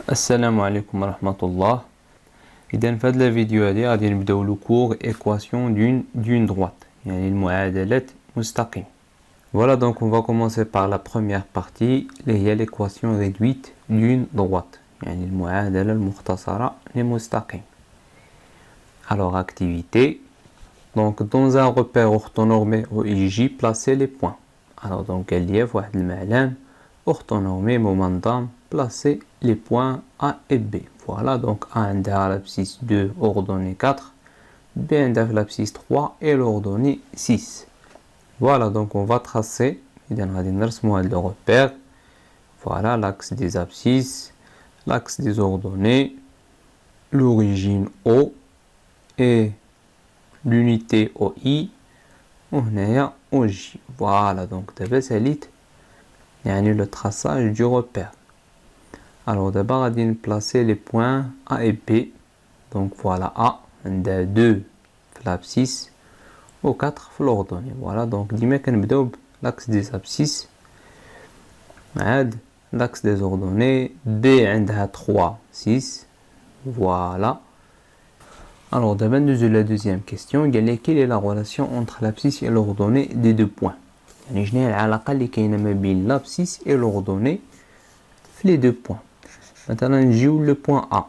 السلام عليكم ورحمة الله. إذا في هذا الفيديو هذه غادي نبداو لو كور équation d'une droite يعني المعادلة مستقيم. Voilà, donc on va commencer par la première partie اللي هي l'équation réduite d'une droite يعني المعادلة المختصرة لمستقيم. Alors activité. Donc dans un repère orthonormé OIJ, placez les points. Alors donc elle y a واحد المعلم orthonormé momandam, placez les points A et B. Voilà, donc A عندها l'abscisse 2 ordonnée 4, B عندها l'abscisse 3 et l'ordonnée 6. Voilà, donc on va tracer. إذا غادي نرسمو هاد le repère. Voilà l'axe des abscisses, l'axe des ordonnées, l'origine O et l'unité OI وهنايا OJ. Voilà, donc دابا ساليت يعني le traçage du repère. Alors d'abord غادي نبلاصي les points A et B. Donc voilà, A عندها 2 في l'abscisse و 4 في l'ordonnée. Voilà, donc ديما كنبداو l'axe des abscisses عاد l'axe des ordonnées. B عندها 3 6. Voilà. Alors d'abord nous avons la deuxième question. Quelle est la relation entre l'abscisse et l'ordonnée des deux points? يعني شنو هي العلاقة اللي كاينة ما بين l'abscisse et l'ordonnée في les deux points. مثلا نجيو le point A.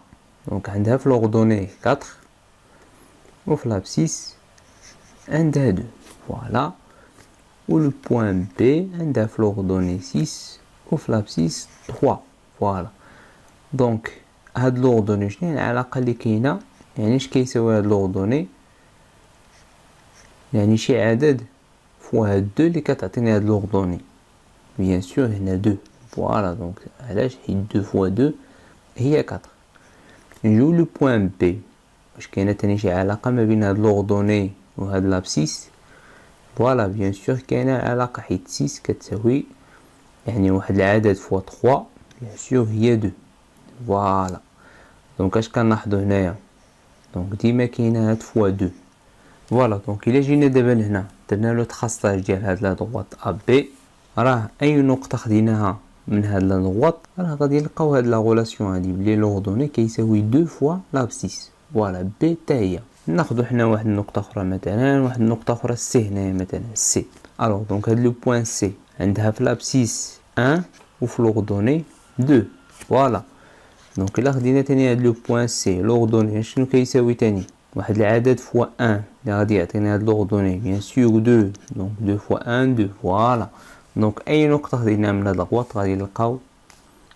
Donc عندها في l'ordonnée 4 و في l'abscisse عندها 2. Voilà. Ou le point B عندها في l'ordonnée 6 و في l'abscisse 3. Voilà. Donc هاد l'ordonnée شنو هي العلاقة اللي كاينة؟ يعني اش كيساوي هاد l'ordonnée؟ يعني شي عدد فوا هاد 2 اللي كتعطيني هاد l'ordonnée. Bien sûr هنا 2. Voilà, donc علاش حيت 2 fois 2 هي 4. نجيو لو بوين بي. واش كاينه تاني شي علاقه ما بين هاد لوردوني و هاد لابسيس؟ فوالا بيان سور كاينه علاقه حيت 6 كتساوي يعني واحد العدد فوا 3 بيان سور هي 2. فوالا دونك اش كنلاحظوا هنايا؟ دونك ديما كاينه هاد فوا 2. فوالا دونك الا جينا دابا لهنا درنا لو تراساج ديال هاد لا دروات ا بي، راه اي نقطه خديناها من هاد لا دروات راه غادي نلقاو هاد لا غولاسيون هادي بلي لوردوني كيساوي 2 فوا لابسيس. فوالا بي حتى هي. ناخذ حنا واحد النقطه اخرى، مثلا واحد النقطه اخرى سي هنايا مثلا سي. الوغ دونك هاد لو بوين سي عندها في لابسيس 1 وفي لوردوني 2. فوالا دونك الا خدينا تاني هاد لو بوين سي لوردوني شنو كيساوي تاني؟ واحد العدد فوا 1 اللي غادي يعطينا هاد لوردوني بيان سور 2. دونك 2 فوا 1 2. فوالا دونك اي نقطه خدينا من هاد الغواط غادي نلقاو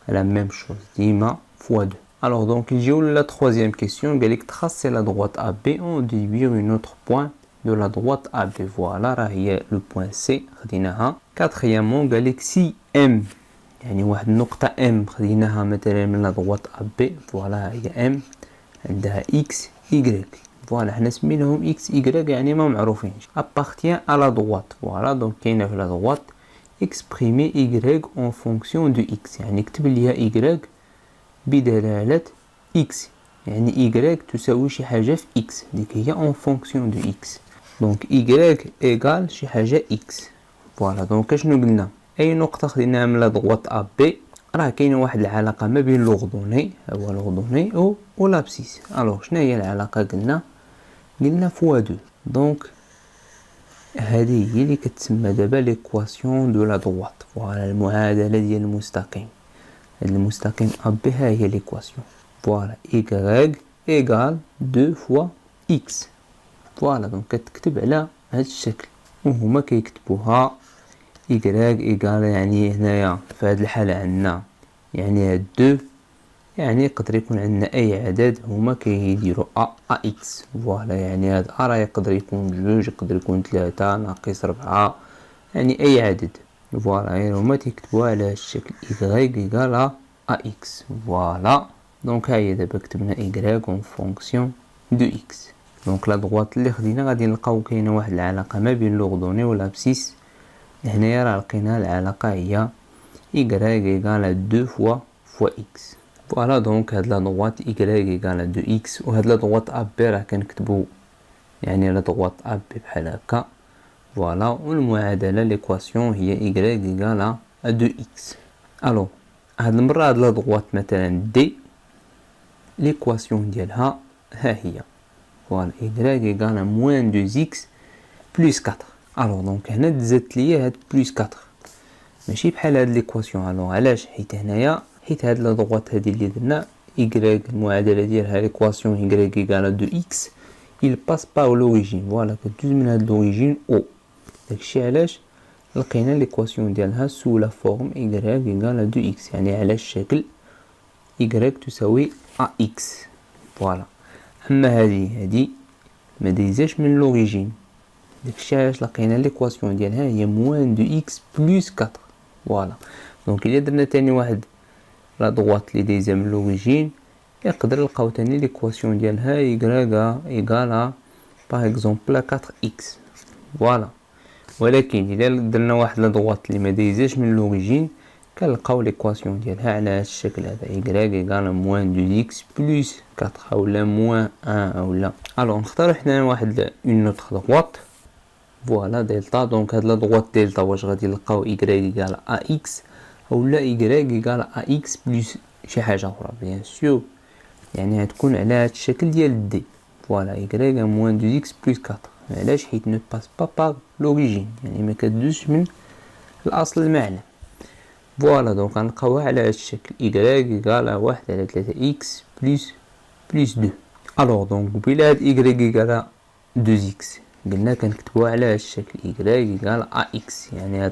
la même chose ديما fois 2. Alors donc نجيو لا troisième question. قالك tracer la droite AB on déduire un autre point de la droite AB. Voilà راه هي le point C خديناها. quatrièmement قالك si M يعني واحد النقطة M خديناها مثلا من la droite AB. Voilà هي M عندها X Y. Voilà حنا سميناهم X Y يعني ما معروفينش. appartient à la droite. Voilà donc كاينة في la droite. exprimer y en fonction de x يعني كتب ليها y بدلالة x يعني y تساوي شي حاجة في x ديك هي en fonction de x. donc y égale شي حاجة x. فوالا دونك اشنو قلنا؟ اي نقطة خديناها من لا دغوات ا بي راه كاينة واحد العلاقة ما بين لوردوني هو لوردوني و لابسيس. الوغ شنو هي العلاقة؟ قلنا فوا 2. دونك هذه هي اللي كتسمى دابا ليكواسيون دو لا دروات. فوالا المعادله ديال المستقيم. هاد المستقيم ا بي ها هي ليكواسيون. فوالا y ايغال 2 فوا x. فوالا دونك كتكتب على هاد الشكل وهما كيكتبوها y ايغال يعني هنايا في هاد الحاله عندنا يعني هاد 2 يعني يقدر يكون عندنا اي عدد هما كيديروا ا اكس. فوالا يعني هاد ا راه يقدر يكون 2 يقدر يكون 3 ناقص 4 يعني اي عدد. فوالا يعني هما تيكتبوها على هاد الشكل y ايكال ا اكس. فوالا دونك ها هي دابا كتبنا y اون فونكسيون دو اكس. دونك لا دغوات اللي خدينا غادي نلقاو كاينه واحد العلاقه ما بين لوردوني و لابسيس. هنايا راه لقينا العلاقه هي y ايكال 2 فوا x. فوالا دونك هاد لا دغوات y ايكال 2x و هاد لا دغوات ا بي راه كنكتبو يعني لا دغوات ا بي بحال هكا. فوالا والمعادله ليكواسيون هي y ايكال 2x. الو هاد المره هاد لا دغوات مثلا دي l'équation ديالها ها هي. Voilà, y égale à moins 2x plus 4. Alors, donc, هنا تزادت ليا هاد plus 4. ماشي بحال هاد ليكواسيون. الوغ علاش؟ حيت هنايا حيت هاد لا دغوات هادي اللي درنا y المعادله ديالها ليكواسيون y égale à 2x il passe par l'origine. Voilà, كدوز من هاد l'origine o. داكشي علاش لقينا ليكواسيون ديالها sous la forme y égale à 2x، يعني على الشكل y تساوي ax. فوالا. اما هادي ما دايزاش من لوريجين، داكشي علاش لقينا ليكواسيون ديالها هي موان دو اكس بلس 4. فوالا. دونك الا درنا تاني واحد لا دغوات اللي دايزه من لوريجين يقدر نلقاو تاني ليكواسيون ديالها ايغالا باغ اكزومبل 4 اكس. فوالا. ولكن الا درنا واحد لا دغوات اللي ما دايزاش من لوريجين كنلقاو ليكواسيون ديالها على هذا الشكل هذا y ايغال موان دو اكس بلس 4 اولا موان 1 اولا. الوغ نختارو حنا واحد اون اوتر دغوات. فوالا دلتا. دونك هاد لا دغوات دلتا واش غادي نلقاو y ايغال اكس اولا y ايغال اكس بلس شي حاجه اخرى بيان سور، يعني غتكون على هاد الشكل ديال دي. فوالا y موان دو اكس بلس 4. علاش؟ حيت نو باس با باغ لوريجين، يعني ما كدوزش من الاصل المعنى. فوالا. دونك غنلقاوها على هاد الشكل y ايغال واحد على 3 اكس بلس 2. الوغ دونك بلا هاد y ايغال 2 اكس قلنا كنكتبوها على هاد الشكل y ايغال اكس، يعني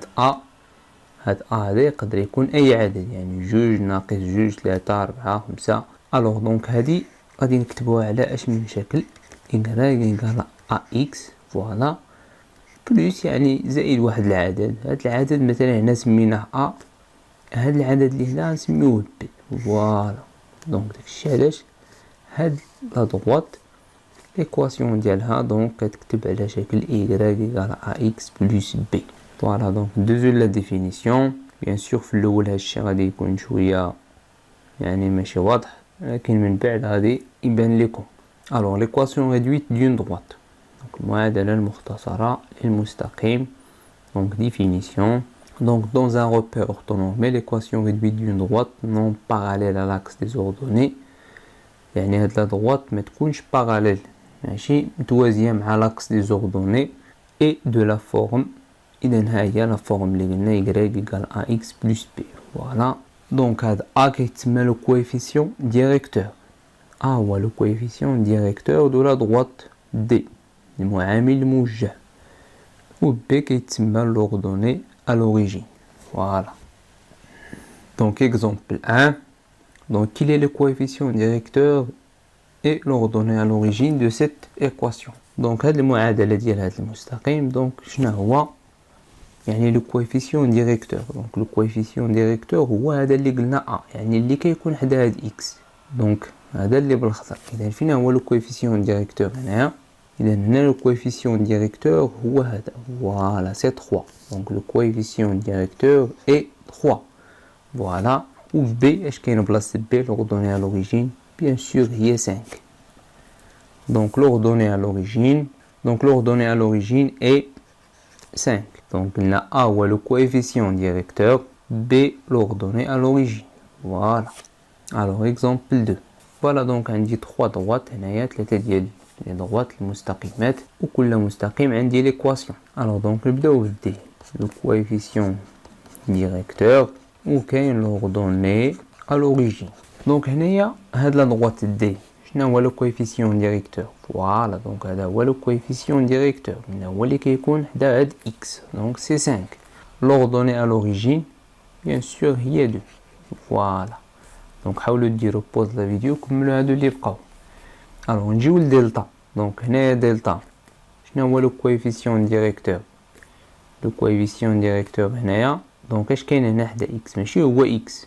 هاد هذا يقدر يكون اي عدد، يعني 2 ناقص 2 3 4 5. الوغ دونك هادي غادي نكتبوها على اش من شكل y ايغال اكس. فوالا بلس يعني زائد واحد العدد. هاد العدد مثلا هنا سميناه ا، هاد العدد اللي هنا نسميوه بي. فوالا. دونك داكشي علاش هاد لا دغوات ليكواسيون ديالها دونك كتكتب على شكل y ايغال اكس بلس بي. فوالا. دونك ندوزو لا ديفينيسيون. بيان سور في الاول هادشي غادي يكون شويه يعني ماشي واضح، لكن من بعد غادي يبان لكم. الوغ ليكواسيون ريدويت دون دروات، دونك المعادله المختصره للمستقيم. دونك ديفينيسيون. Donc, dans un repère orthonormé, l'équation réduite d'une droite non parallèle à l'axe des ordonnées. يعني هاد la droite ما تكونش parallèle، ماشي متوازية مع l'axe des ordonnées et de la forme. إذا ها هي la forme اللي قلنا y égale ax plus b. Voilà. Donc هاد a كيتسمى le coefficient directeur. A هو le coefficient directeur de la droite D، المعامل الموجه. و b كيتسمى l'ordonnée à l'origine. Voilà. Donc exemple 1. Donc quel est le coefficient directeur et l'ordonnée à l'origine de cette équation. Donc هاد المعادلة ديال هاد المستقيم دونك شنو هو؟ يعني le coefficient directeur. Donc le coefficient directeur هو هذا اللي قلنا a، يعني اللي كيكون حدا هاد x. دونك هذا اللي بالخضر. إذا فين هو le coefficient directeur هنايا؟ إذا هنا le coefficient directeur هو هذا. Voilà, c'est 3. Donc le coefficient directeur est 3. Voilà. Ou B, اش كاين بلاصة B l'ordonnée à l'origine؟ Bien sûr, هي 5. Donc l'ordonnée à l'origine. Donc l'ordonnée à l'origine est 5. Donc là A هو le coefficient directeur, B l'ordonnée à l'origine. Voilà. Alors exemple 2. Voilà, donc عندي 3 droites هنايا 3 ديال les droites المستقيمات، وكل مستقيم عندي l'équation. Alors donc نبداو بالدي le coefficient directeur وكاين l'ordonnée à l'origine. Donc هنايا هاد لا droite دي شنو هو le coefficient directeur؟ فوالا. دونك هذا هو le coefficient directeur، من هو اللي كيكون حدا هاد x. donc c'est 5. l'ordonnée à l'origine bien sûr هي 2. فوالا. دونك حاولوا ديروا بوز لا فيديو كملوا هادو اللي بقاو. الوغ نجيو لدلتا. دونك هنايا دلتا شنو هو لو كويفيسيون ديريكتور؟ لو كويفيسيون ديريكتور هنايا دونك اش كاين هنا حدا اكس؟ ماشي هو اكس،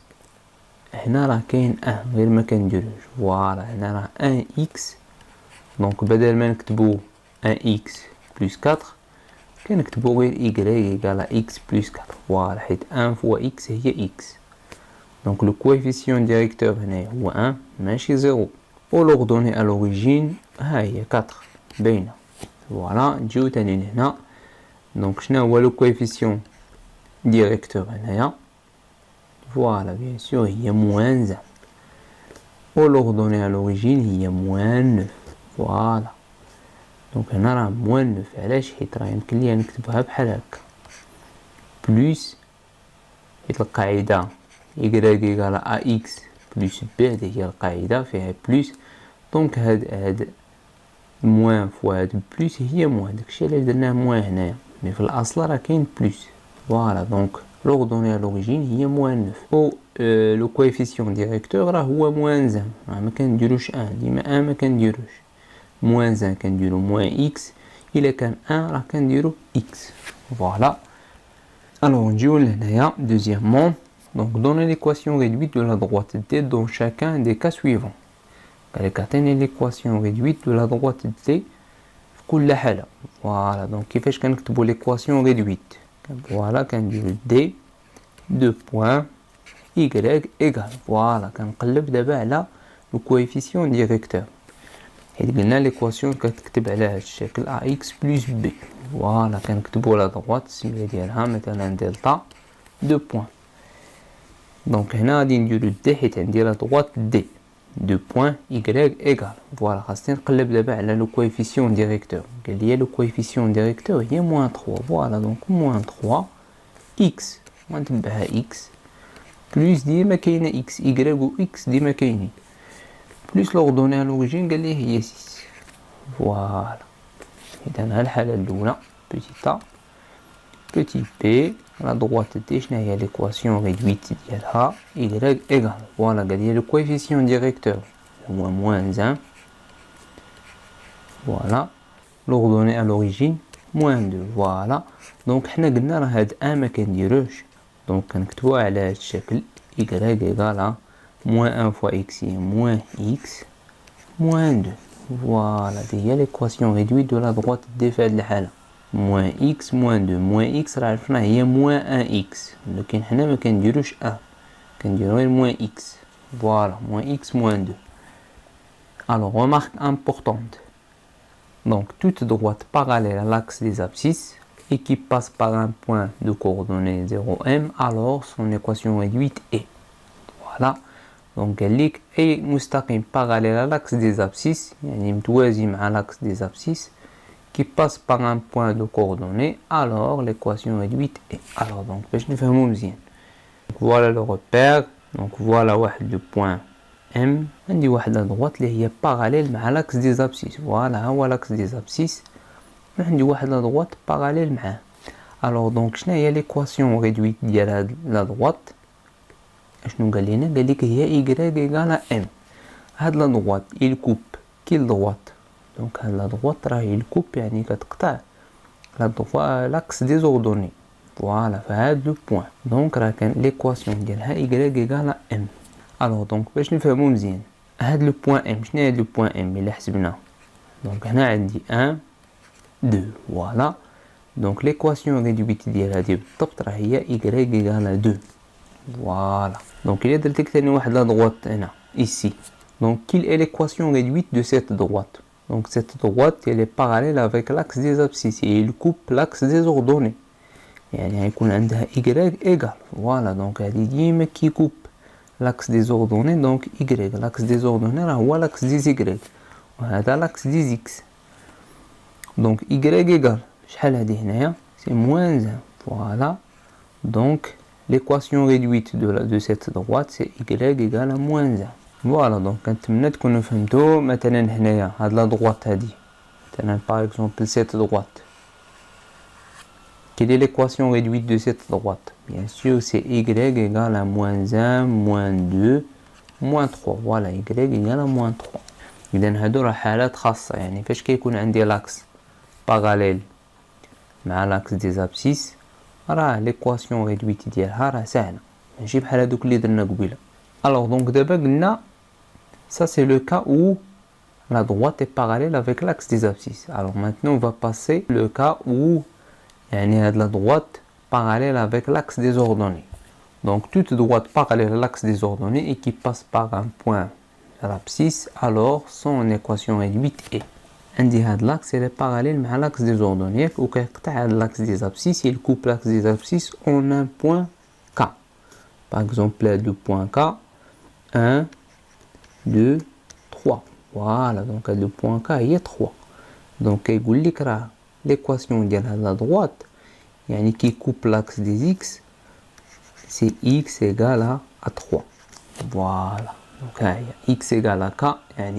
هنا راه كاين غير ما كنديروش. فوالا هنا راه 1 اكس. دونك بدل ما نكتبو 1 اكس بلس 4 كنكتبو غير y ايغال اكس بلس 4. فوالا حيت 1 فوا اكس هي اكس. دونك لو كويفيسيون ديريكتور هنايا هو 1 ماشي 0. ولوردوني à l'origine ها هي 4 باينه. فوالا. نجيو تاني لهنا. دونك شنو هو لو كويفيسيون ديريكتور هنايا؟ فوالا بيان سور هي موان 1. l'ordonnée à l'origine هي moins 9. Voilà. Donc هنا راه moins 9. علاش؟ حيت راه يمكن ليا نكتبها بحال هكا. بلس حيت القاعدة y égale ax plus b هذه هي القاعدة فيها بلس. دونك هاد موان فوا هاد بلس هي موان. داكشي علاش درناه موان هنايا. مي في الأصل راه كاين بلس. فوالا دونك l'ordonnée à l'origine هي موان 9. لو كويفيسيون ديريكتور راه هو موان زان. راه مكنديروش ان. ديما ان مكنديروش. موان زان كنديرو موان اكس. إلا كان ان راه كنديرو اكس. فوالا. Alors نجيو لهنايا. Deuxièmement, donc donner l'équation réduite de la droite D dans chacun des cas suivants. قالك عطيني l'équation réduite de la droite D في كل حالة. فوالا دونك كيفاش كنكتبو l'équation réduite. فوالا كنديرو D 2 points y égale. فوالا كنقلب دابا على لو كويفيسيون ديريكتور. حيت قلنا ليكواسيون كتكتب على هذا الشكل ax plus b. فوالا كنكتبو على دروات السميه ديالها مثلا دلتا 2 بوين. دونك هنا غادي نديرو دي حيت عندي لا دروات دي 2 بوين y égale. فوالا خاصني نقلب دابا على لو كويفيسيون ديريكتور. قال لي لو كويفيسيون ديريكتور هي موان 3. فوالا دونك موان 3 x غنتبعها x بلس ديما كاينه x y و x ديما كاينين بلس لوردوني à l'origine قال لي هي 6. فوالا إذا ها الحالة الأولى بوتي a بوتي b لا دروات دي شنو هي ليكواسيون ريدويت ديالها y égale. فوالا قال لي لو كويفيسيون ديريكتور هو موان 1. فوالا لوردوني à l'origine موان 2. فوالا دونك حنا قلنا راه هاد ان ما كنديروش. دونك كنكتبوها على هاد الشكل y égale moins 1 fois x est moins x moins 2. Voilà, c'est l'équation réduite de la droite D في هاد الحالة. moins x moins 2. moins x راه عرفنا هي moins 1x. لكن حنا ما كنديروش 1 كنديرو غير moins x. Voilà, moins x moins 2. Alors, remarque importante. Donc, toute droite parallèle à l'axe des abscisses et qui passe par un point de coordonnées 0m, alors son équation réduite est. Voilà. Donc قال لك أي مستقيم parallèle à l'axe des abscisses يعني متوازي مع l'axe des abscisses qui passe par un point de coordonnées alors l'équation réduite est. Alors donc باش نفهمو مزيان. Voilà le repère. Donc voilà واحد le point M. عندي واحد la droite اللي هي parallèle مع l'axe des abscisses. Voilà ها هو l'axe des abscisses. عندي واحد la droite parallèle معاه. Alors donc شنو هي l'équation réduite ديال هاد la droite. شنو قال لنا؟ قال لك هي y égale m. هاد لا دروات il coupe كيل دروات. دونك هاد لا دروات راه il coupe يعني كتقطع لا دروات لاكس دي زوردوني. فوالا فهاد لو بوين. دونك راه كان ليكواسيون ديالها y égale m. الوغ دونك باش نفهمو مزيان هاد لو بوين m شنو هاد لو بوين m الا حسبناه. دونك هنا عندي 1 2. فوالا دونك ليكواسيون ريدويت ديال هادي بالضبط راه هي y égale 2. Voilà. Donc il est détecté واحد la droite هنا ici. Donc quelle est l'équation réduite de cette droite? Donc cette droite elle est parallèle avec l'axe des abscisses et il coupe l'axe des ordonnées. يعني هيكون عندها y égale. Voilà donc هذه ديما كي coupe l'axe des ordonnées donc y. l'axe des ordonnées راه هو l'axe des y وهذا l'axe des x. Donc y égale شحال هذه هنايا c'est moins 1. Voilà. Donc l'équation réduite de cette droite c'est y égale à moins 1. Voilà donc كنتمنى تكونوا فهمتوا. مثلا هنايا هاد لا droite هادي مثلا par exemple cette droite. Quelle est l'équation réduite de cette droite? Bien sûr c'est y égale à moins 1 moins 2 moins 3. Voilà y égale à moins 3. إذن هادو راه حالات خاصة يعني فاش كيكون عندي لاكس parallèle مع لاكس des abscisses راه ليكواسيون ريدويت ديالها راه ساهله ماشي بحال هادوك اللي درنا قبيله. الوغ دونك دابا قلنا ça c'est le cas où la droite est parallèle avec l'axe des abscisses. Alors maintenant on va passer le cas où يعني هاد la droite parallèle avec l'axe des ordonnées. Donc toute droite parallèle à l'axe des ordonnées et qui passe par un point à l'abscisse alors son équation réduite est. عندي هاد لاكس il est parallèle مع لاكس دي زوردوني وكيقطع هاد لاكس دي زابسيس il coupe l'axe des abscisses en un point K. Par exemple le point K 1 2, 3. Voilà, donc le point K est 3. Donc l'équation de la droite, qui coupe l'axe des x, c'est x égale à 3. Voilà, donc x égale à k,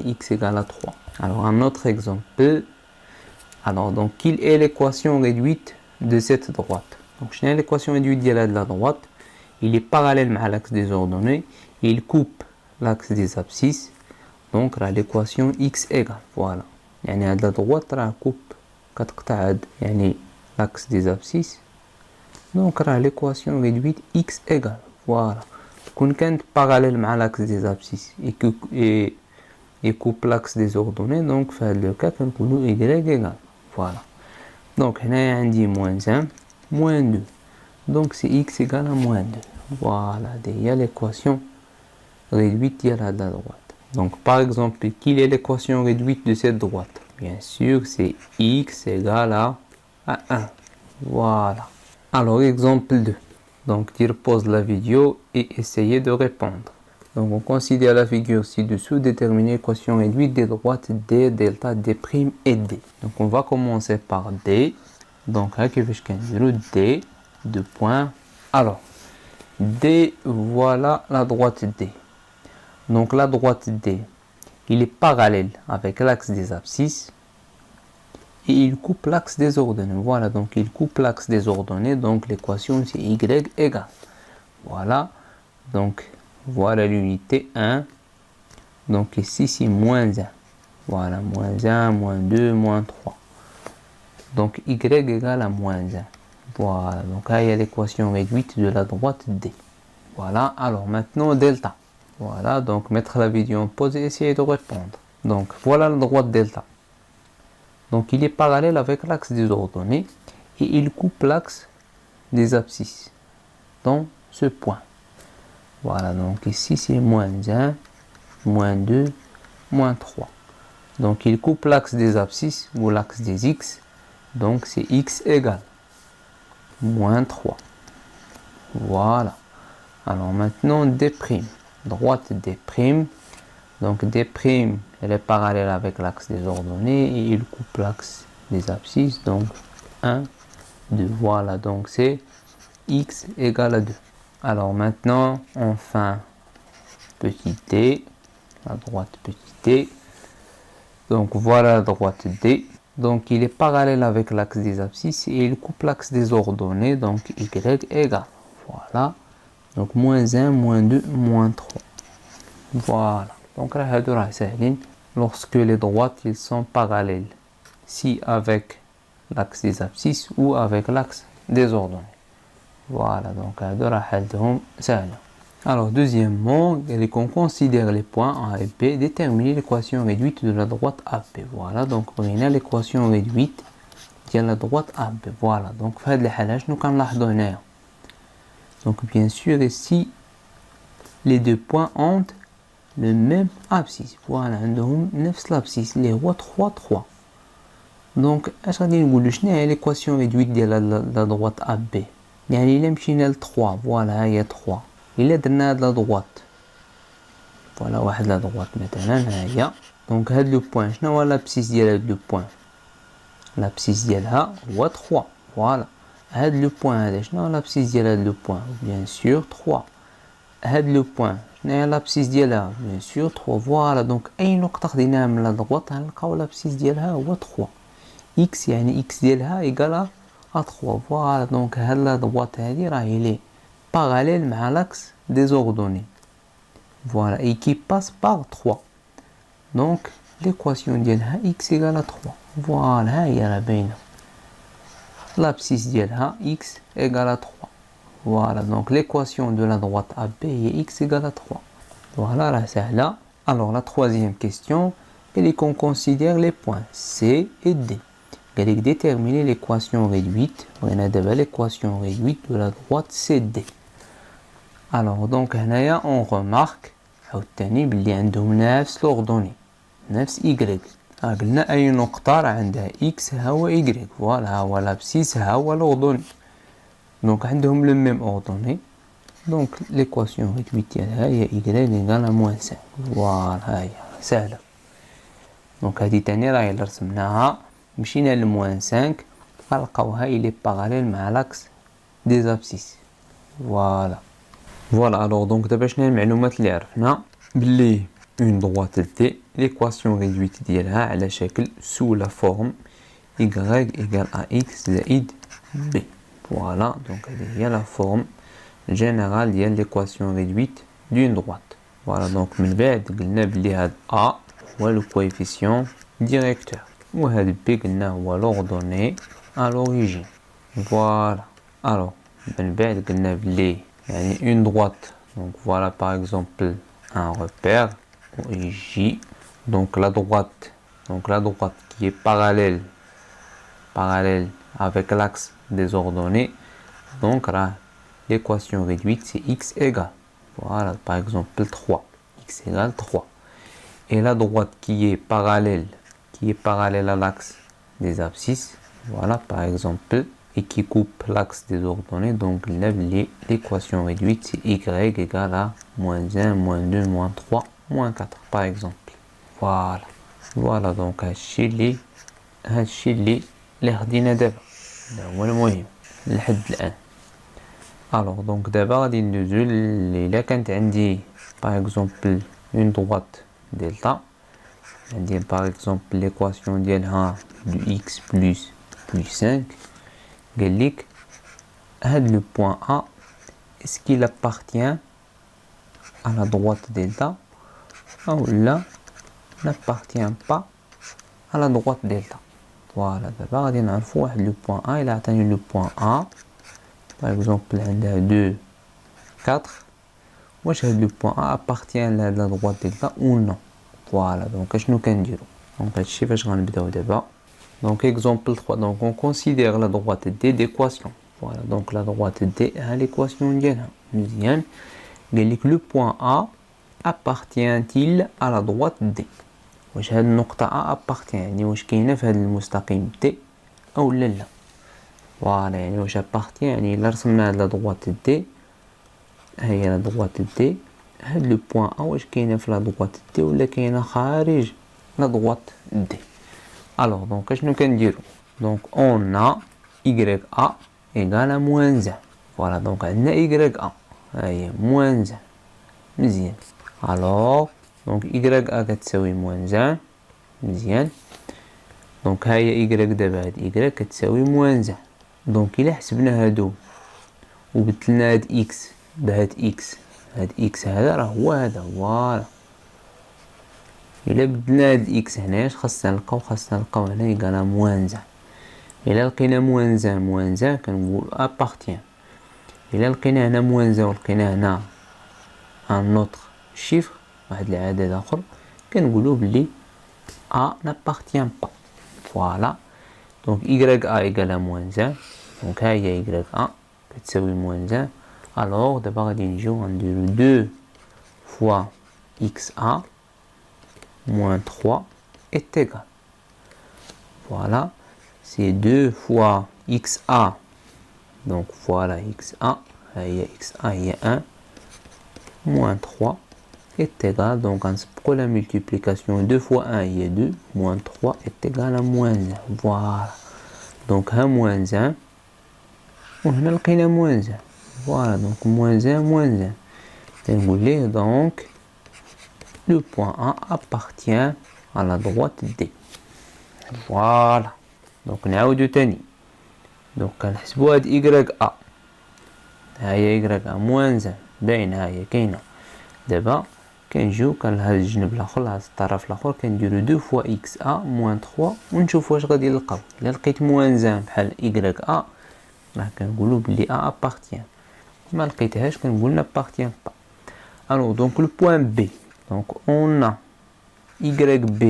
x égale à 3. Alors un autre exemple. Alors donc quelle est l'équation réduite de cette droite? Donc je n'ai l'équation réduite de la droite. Il est parallèle à l'axe des ordonnées. Il coupe l'axe des abscisses. Donc l'équation x égale. Voilà. À la droite coupe l'axe des abscisses. Donc l'équation réduite x égale. Voilà. Quand est parallèle à l'axe des abscisses et coupe l'axe des ordonnées, donc fait le cas qu'on y égale. Voilà. Donc là on dit moins 1, moins 2. Donc c'est x égale à moins 2. Voilà, il y a l'équation réduite de la droite. Donc par exemple, quelle est l'équation réduite de cette droite? Bien sûr, c'est x égale à 1. Voilà. Alors exemple 2. Donc pause la vidéo et essayez de répondre. Donc on considère la figure ci-dessous, déterminer l'équation réduite des droites d, delta, d' et d. Donc on va commencer par d. Donc d, 2 points. Alors, d, voilà la droite d. Donc la droite d, il est parallèle avec l'axe des abscisses et il coupe l'axe des ordonnées. Voilà, donc il coupe l'axe des ordonnées, donc l'équation c'est y égale. Voilà, donc voilà l'unité 1. Donc ici c'est moins 1. Voilà, moins 1, moins 2, moins 3. Donc y égale à moins 1. Voilà, donc là il y a l'équation réduite de la droite D. Voilà, alors maintenant delta. Voilà, donc mettre la vidéo en pause et essayer de répondre. Donc voilà la droite delta. Donc il est parallèle avec l'axe des ordonnées et il coupe l'axe des abscisses dans ce point. Voilà, donc ici c'est moins 1, moins 2, moins 3. Donc il coupe l'axe des abscisses ou l'axe des x. Donc c'est x égale moins 3. Voilà. Alors maintenant d', droite d'. Donc d', elle est parallèle avec l'axe des ordonnées et il coupe l'axe des abscisses. Donc 1, 2. Voilà, donc c'est x égale à 2. Alors maintenant, enfin, petit d, la droite petit d. Donc voilà la droite d. Donc il est parallèle avec l'axe des abscisses et il coupe l'axe des ordonnées. Donc y égale. Voilà. Donc moins 1, moins 2, moins 3. Voilà. Donc là, lorsque les droites ils sont parallèles, si avec l'axe des abscisses ou avec l'axe des ordonnées. Voilà, donc alors deuxièmement, qu'on considère les points A et B, déterminer l'équation réduite de la droite AB. Voilà, donc on a l'équation réduite de la droite AB. Voilà, donc fait le halage nous quand la. Donc bien sûr ici les deux points ont le même abscisse. Voilà, عندهم نفس l'abscisse اللي هو 3 3. Donc اش غادي نقولوا شنو هي l'équation réduite ديال la droite AB. يعني إلا مشينا ل 3 فوالا هي 3. إلا درنا هاد لا droite فوالا واحد لا droite مثلا ها هي. دونك هاد لو بوين شنو هو l'abscisse ديال هاد لو بوين؟ l'abscisse ديالها هو 3. فوالا هاد لو بوين هذا شنو هو l'abscisse ديال هاد لو بوين؟ بيان سور 3. هاد لو بوين شنو هي l'abscisse ديالها؟ بيان سور 3. فوالا دونك أي نقطة خديناها من لا droite غنلقاو l'abscisse ديالها هو 3. x يعني x ديالها إيكال à 3. Voilà, donc la droite elle est parallèle à l'axe des ordonnées. Voilà, et qui passe par 3. Donc l'équation de x égale à 3. Voilà, il y a la benne. L'abscisse de x égale à 3. Voilà, donc l'équation de la droite AB est x égale à 3. Voilà, là c'est là. Alors la troisième question, elle est qu'on considère les points C et D. Déterminer l'équation réduite. On a l'équation réduite de la droite CD. Alors donc on remarque qu'il y a نفس l'ordonnée نفس y. قلنا أي نقطة عندها x هو y. Voilà هو l'abscisse هو l'ordonnée. Donc عندهم le même ordonnée. Donc l'équation réduite هي y égale à moins 5. Voilà, هي سهلة. Donc هذه تاني راهي اللي رسمناها مشينا ل moins 5 غنلقاوها il est parallèle مع l'axe des abscisses. Voilà. Voilà, alors donc دابا شنو المعلومات اللي عرفنا بلي une droite D l'équation réduite ديالها على شكل sous la forme y égale à x زائد b. Voilà, donc هذه هي la forme générale ديال l'équation réduite d'une droite. Voilà, donc من بعد قلنا بلي هاد A هو le coefficient directeur و هاد B قلنا هو l'ordonnée à l'origine. Voilà. Alors من بعد قلنا بلي يعني une droite, donc voilà par exemple un repère J, donc la droite qui est parallèle avec l'axe des ordonnées, donc là l'équation réduite c'est x égale, voilà par exemple 3, x égale 3, et la droite qui est parallèle à l'axe des abscisses, voilà par exemple, et qui coupe l'axe des ordonnées, donc l'équation réduite c'est y égale à moins 1, moins 2, moins 3, moins 4 par exemple. Voilà donc هادشي اللي خدينا دابا هو المهم لحد الان. alors donc دابا غادي ندوزو الا كانت عندي par exemple une droite delta, عندي par exemple l'équation ديالها du x plus 5 قال لك هاد le point A est-ce qu'il appartient à la droite delta ou là n'appartient pas à la droite delta. Voilà, d'abord غادي نعرفوا واحد لو بوين A il a atteint le point A par exemple عندها 2 4 واش هاد لو بوين A appartient à la droite delta ou non. Voilà, donc اشنو كنديرو دونك هادشي فاش غنبداو دابا. Donc exemple 3, donc on considère la droite D d'équation. Voilà, donc la droite D a l'équation ديالها مزيان. قال لك le point A appartient-il à la droite D. واش هاد النقطة A appartient يعني واش كاينة في هاد المستقيم D أو لا. فوالا يعني واش appartient يعني إلا رسمنا هاد لا droite D هي لا droite D هاد لو بوين A واش كاينة في لا droite D ولا كاينة خارج لا droite D. Alors donc اشنو كنديرو donc on a YA égale à moins 1. Voilà donc عندنا YA هي moins 1 مزيان. alors donc YA كتساوي moins 1 مزيان. donc هاهي Y دابا هاد Y كتساوي moins 1. donc إلا حسبنا هادو وبدلنا هاد X بهاد X هاد X هذا راه هو هذا. فوالا إلا بدلنا هاد X هنا خاصنا نلقاو هنا يقال moins 1. إلا لقينا moins 1 كنقول appartient. إلا لقينا هنا moins 1 ولقينا هنا un autre chiffre واحد العدد آخر كنقولو بلي A n'appartient pas. Voilà. donc YA égale à moins 1. donc ها هي YA كتساوي moins 1. alors دابا غادي نجيو غنديرو 2 fois XA moins 3 est égal. Voilà, c'est 2 fois XA. Donc voilà XA, il y a XA, il y a 1, moins 3 est égal. Donc pour la multiplication 2 fois 1, il y a 2, moins 3 est égal à moins 1. Voilà. Donc 1 moins 1, on a moins 1. Voilà, donc moins 1, moins 1. Donc le point A appartient à la droite D. Voilà. donc نعاودو تاني. donc كنحسبو هاد YA هاهي YA moins 1 باينة هاهي كاينة. دابا كنجيو لهاد الجنب الاخر لهاد الطرف الاخر كنديرو 2 فوا XA moins 3 ونشوفو واش غادي نلقاو. الا لقيت moins 1 بحال YA راه كنقولو بلي A appartient. ما لقيتهاش كنقول n'appartient pas. alors donc le point B. donc on a YB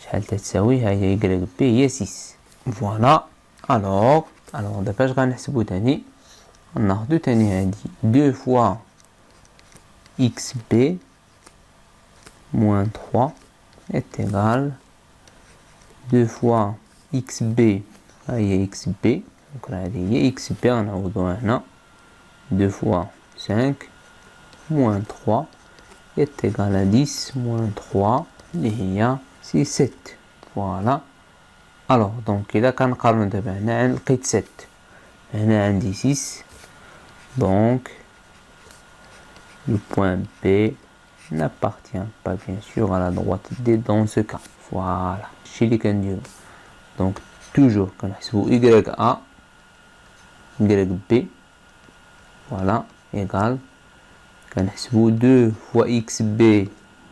شحال تساوي هاهي YB هي 6. فوالا. alors دابا اش غنحسبو تاني غناخدو تاني هادي 2 fois XB moins 3 est égal 2 fois XB هاهي XB. donc هادي هي XB غنعوضوها هنا 2 fois 5 moins 3 est égal à 10 moins 3 اللي هي سي 7. voilà. alors donc إذا كنقارنو دابا هنا لقيت 7 هنا عندي 6 donc le point B n'appartient pas bien sûr à la droite D dans ce cas. voilà شي اللي كنديرو. donc toujours كنحسبو YA YB voilà égal كنحسبو 2 fois XB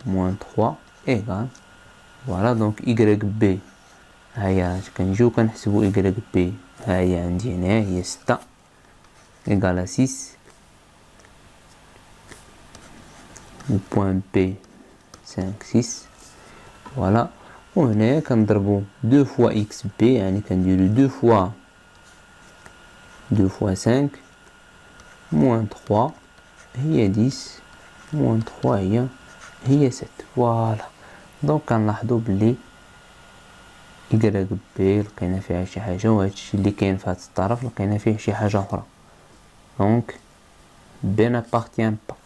moins 3 égal voilà donc YB هيا كنجيو كنحسبو YB هيا عندي هنا هي 6 égal à 6 le point B 5 6 voilà. وهنا كنضربو 2 fois XB يعني كنديرو 2 fois 5 moins 3 هي 10 moins 3 هي 7. voilà. دونك كنلاحظو بلي YB لقينا فيها شي حاجة وهادشي اللي كاين في هاد الطرف لقينا فيه شي حاجة أخرى. donc B n'appartient pas.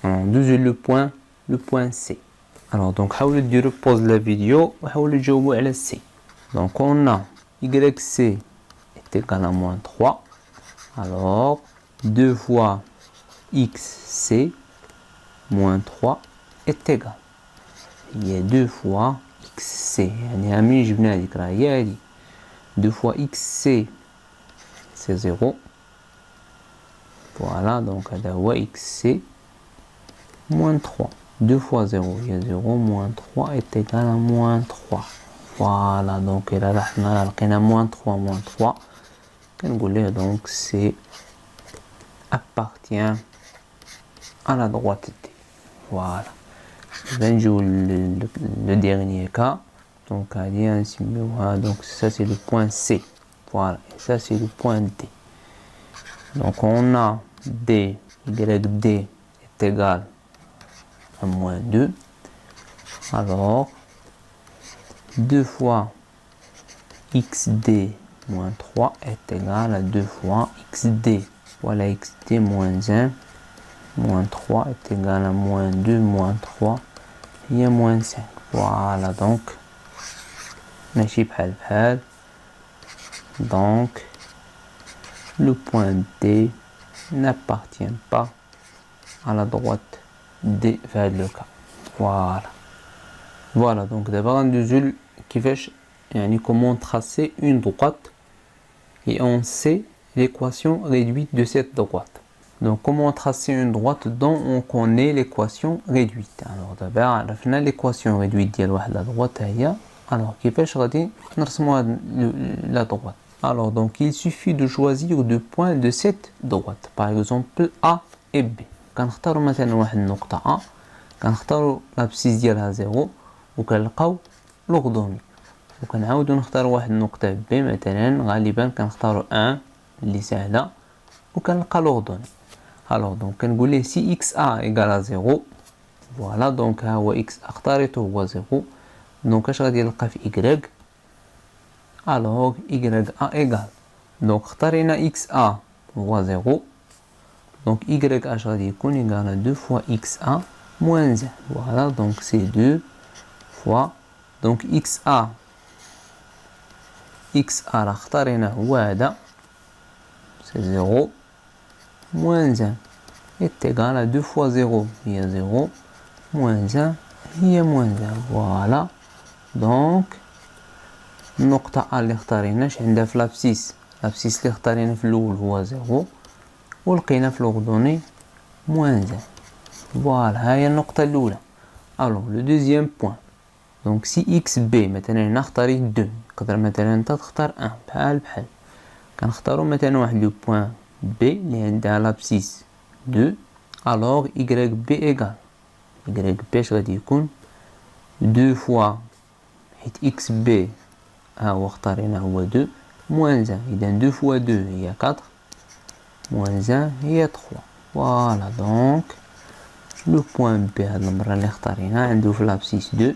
alors ندوزو le point C. alors donc حاولوا ديروا pause la vidéo وحاولوا تجاوبوا على C. donc on a YC est égal à moins 3 alors 2 fois XC moins 3 est égal هي 2 fois XC يعني هامين جبنا هاديك راه هي هادي 2 fois XC c'est 0 voilà donc هذا هو XC moins 3 2 fois 0 هي 0 moins 3 est égal à moins 3. voilà donc إلا رحنا لقينا moins 3 moins 3 كنقول ليه donc c'est appartient à la droite D. voilà. إذا نجيو le dernier cas donc هادي نسميوها donc ça c'est le point C. voilà et ça c'est le point D. donc on a D YD est égal à moins 2 alors 2 fois XD moins 3 est égal à 2 fois XD. voilà XD moins 1 moins 3 est égal à moins 2 moins 3 هي moins 5. voilà donc ماشي بحال بحال donc le point D n'appartient pas à la droite D في هذا le cas. voilà. voilà donc d'abord غندوزو كيفاش يعني comment tracer une droite et on sait l'équation réduite de cette droite. donc comment tracer une droite dont on connaît l'équation réduite. alors d'abord عرفنا l'équation réduite ديال واحد la droite هي. alors كيفاش غادي نرسموا la droite. alors donc il suffit de choisir deux points de cette droite par exemple A et B. كنختاروا مثلا واحد النقطة A كنختاروا لابسيس ديالها 0 وكنلقاو لوغدوني وكنعاودو نختاروا واحد النقطة B مثلا غالبا كنختاروا 1 اللي سهلة وكنلقى لوغدوني. alors donc كنقول ليه si XA égale à 0 voilà donc ها هو X اختاريته هو 0 donc اش غادي نلقى في Y alors YA égale donc اختارينا XA هو 0 donc YH غادي يكون égal à 2 fois XA moins 1. voilà donc c'est 2 fois donc XA راه اختاريناه هو هذا c'est 0 moins 1 est égal à 2 fois 0 هي 0 moins 1 هي moins 1. voilà donc النقطة A اللي اختاريناش عندها في لابسيس اللي اختارينا في الأول هو 0 ولقينا في لوغدوني moins 1. voilà هاهي النقطة الأولى. alors le deuxième point donc si XB مثلا هنا اختاريت 2 نقدر مثلا انت تختار 1 بحال كنختارو مثلا واحد لو بوين B اللي عندها لابسيس 2 alors YB égal YB اش غادي يكون 2 fois حيت XB ها هو اختارينا هو 2 moins 1 إذا 2 fois 2 هي 4 moins 1 هي 3. voilà donc le point B هاد المرة اللي اختارينا عنده في لابسيس 2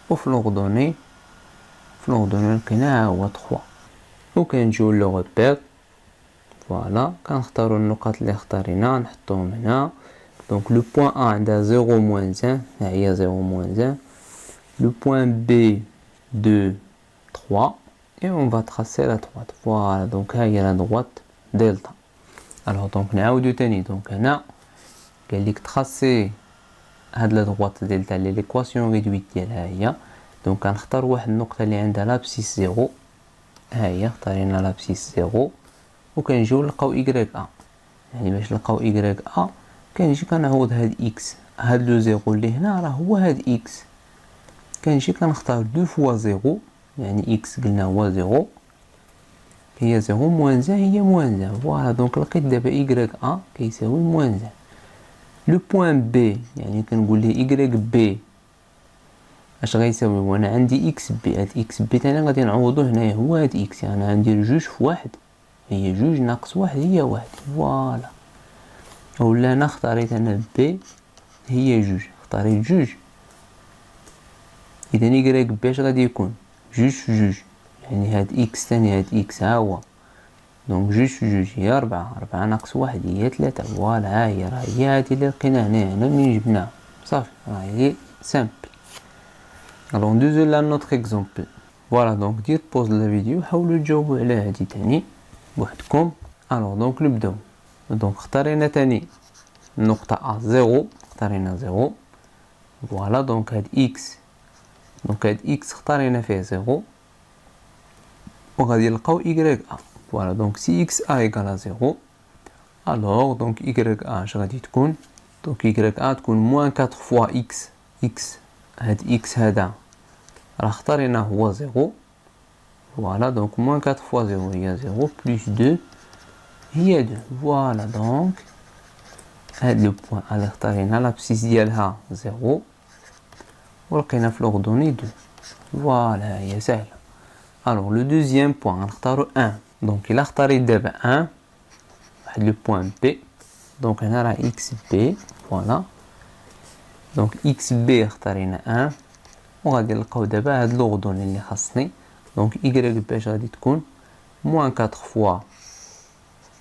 وفي لوغدوني لقيناه هو 3 وكنجيو لو ريبير. فوالا كنختاروا النقط اللي اختارينا نحطوهم هنا. دونك لو بوين A عندها 0 موان 1 ها هي 0 موان 1. لو بوين B 2 3 et on va tracer la droite. Voilà donc ها هي la droite دلتا. alors donc نعاودو تاني. دونك هنا قال لك تراسي هاد لا droite دلتا اللي ليكواسيون ريدويت ديالها هي. دونك كنختار واحد النقطه اللي عندها لابسيس 0 ها هي اختارينا لابسيس 0 وكنجيو نلقاو y a. يعني باش نلقاو y a كنجي كنعوض هاد اكس هاد لو زيرو اللي هنا راه هو هاد اكس. كنجي كنختار 2 فوا 0 يعني اكس قلنا هو 0 هي 0 موان 1 هي موان 1. فوالا دونك لقيت دابا y a كيساوي موان 1. لو بوين بي يعني كنقول ليه y بي اش غيساوي. وانا عندي اكس بي هاد اكس بي تاني غادي نعوضو هنايا هو هاد اكس يعني غندير جوج في واحد هي جوج ناقص واحد هي واحد. فوالا ولا انا اختاريت انا بي هي جوج اختاريت جوج اذا y بي اش غادي يكون جوج في جوج يعني هاد اكس تاني هاد اكس ها هو دونك جوج في جوج هي 4 ناقص واحد هي 3. فوالا ها هي راه هي هادي اللي لقينا هنا منين جبناها صافي راه هي سامبل. alors on دوزو لا نوتر اكزومبل. فوالا دونك دير بوز لا فيديو حاولوا تجاوبوا على هادي تاني بوحدكم. alors دونك نبداو. دونك اختارينا تاني النقطة A 0 اختارينا 0. فوالا دونك هاد اكس دونك هاد اكس اختارينا فيه 0 وغادي نلقاو y a. فوالا دونك سي اكس a ايكال 0 alors دونك y a اش غادي تكون. دونك y a تكون موان 4 فوا x x هاد x هذا راه اختاريناه هو 0. فوالا دونك موان 4 فوا 0 هي 0 بلس 2 هي 2. فوالا دونك هاد لو بوين اللي اختارينا لابسيس ديالها 0 ولقينا في لوردوني 2. فوالا هي سهله. alors لو دوزيام بوين غنختارو 1. دونك الا اختاريت دابا 1 واحد لو بوين بي دونك هنا راه اكس بي. فوالا دونك اكس بي اختارينا 1 وغادي نلقاو دابا هاد لوردوني اللي خاصني. دونك y بي اش غادي تكون موان 4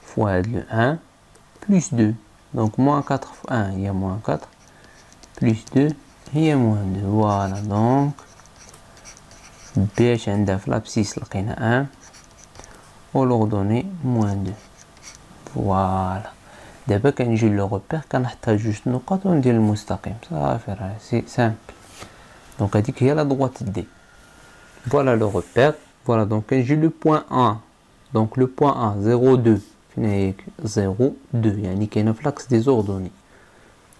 فوا هاد لو 1 بلس 2 دونك موان 4 فوا 1 هي موان 4 بلس 2 هي موان 2. فوالا دونك بي اش عندها في لابسيس لقينا 1 و لوردوني موان 2. فوالا دابا كنجي لو روبير كنحطها جوج نقط وندير المستقيم صافي راه سي سامبل. دونك هذيك هي لا droite دي. فوالا لو روبير. فوالا دونك كنجي لو بوين A دونك لو بوين A 0 2 فين هي 0 2 يعني كاينه في لاكس دي زوردوني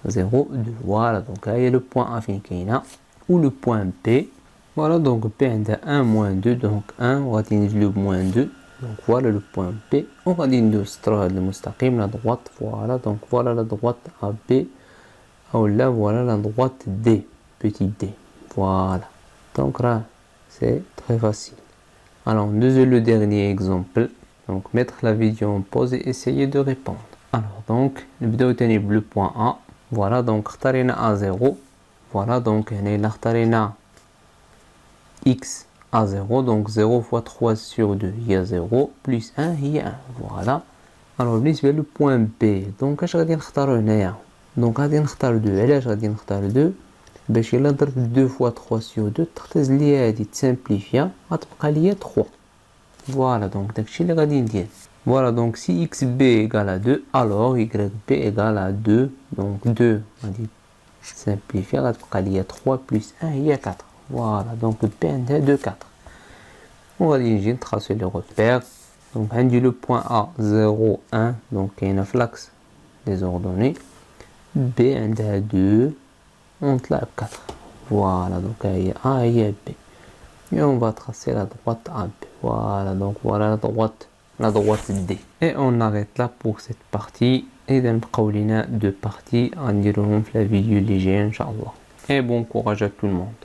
0 2. فوالا دونك ها هي لو بوين A فين كاينه و لو بوين B. فوالا دونك B عندها 1 موان 2 دونك 1 وغادي نديرو بموان 2 دونك فوالا لو بوين B وغادي ندوزو هاد المستقيم لا droite. فوالا دونك فوالا لا droite AB اولا فوالا لا droite D petit d. Voilà. Donc là, c'est très facile. Alors, nous avons le dernier exemple. Donc, mettre la vidéo en pause et essayer de répondre. Alors, donc, nous avons le point A. Voilà, donc, اختارينا A0. Voilà, donc, nous avons X A0. Donc, 0 fois 3 sur 2, il y a 0. Plus 1, il y a 1. Voilà. Alors, بالنسبة le point B. Donc, اش غادي نختارو هنايا. Donc, غادي نختار 2. علاش غادي نختار 2 باش الا ضربت 2 فوا 3 سور 2 تختزل ليا هادي تسامبليفيا غتبقى ليا 3. فوالا دونك داكشي اللي غادي ندير. فوالا دونك سي اكس بي ايكال 2 الوغ y بي ايكال 2 دونك 2 غادي تسامبليفيا غتبقى ليا 3 بلس 1 هي 4. فوالا دونك بي عندها 2 4 وغادي نجي نتراسي لي روبير. دونك عندي لو بوين A 0 1 دونك كاينه في لاكس لي زوردوني. بي عندها 2 ونطلع ب 4. Voilà, donc il y a A et il y a B. Et on va tracer la droite AB. Voilà, donc voilà la droite D. Et on arrête là pour cette partie. Et dans le deux parties, on dirait la vidéo légère, Inch'Allah. Et bon courage à tout le monde.